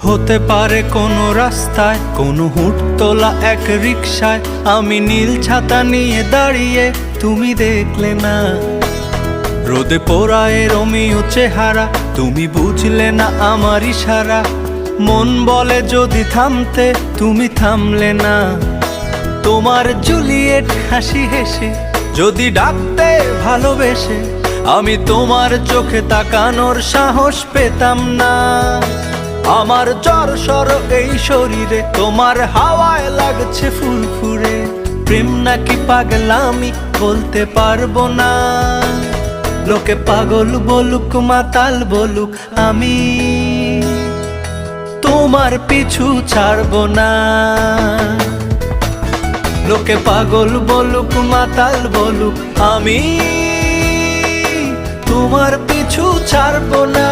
হতে পারে কোনো রাস্তায়, কোনো হুটতোলা এক রিকশায় আমি নীল ছাতা নিয়ে দাঁড়িয়ে, তুমি দেখলে না। রোদে পোড়ায় রোমিও চেহারা, তুমি বুঝলে না আমার ইশারা। মন বলে যদি থামতে, তুমি থামলে না। তোমার জুলিয়েট হাসি হেসে যদি ডাকতে ভালোবেসে, আমি তোমার চোখে তাকানোর সাহস পেতাম না। আমার জ্বর সর এই শরীরে, তোমার হাওয়ায় লাগছে ফুরফুরে। প্রেম নাকি পাগলামি বলতে পারবো না। লোকে পাগল বলুক মাতাল বলুক, আমি তোমার পিছু ছাড়বো না। লোকে পাগল বলুক মাতাল বলুক, আমি তোমার পিছু ছাড়বো না।